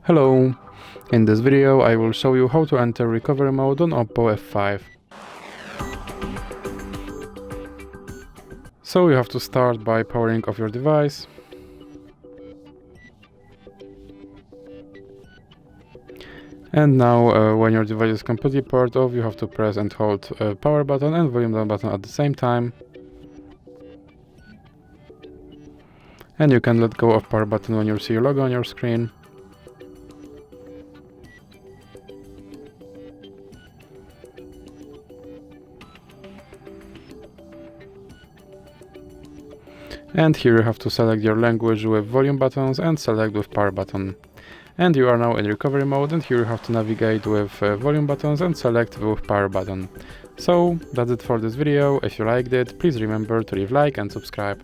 Hello! In this video I will show you how to enter recovery mode on OPPO F5. So you have to start by powering off your device. And now when your device is completely powered off, you have to press and hold power button and volume down button at the same time. And you can let go of power button when you see your logo on your screen. And here you have to select your language with volume buttons and select with power button. And you are now in recovery mode, and here you have to navigate with volume buttons and select with power button. So that's it for this video. If you liked it, please remember to leave a like and subscribe.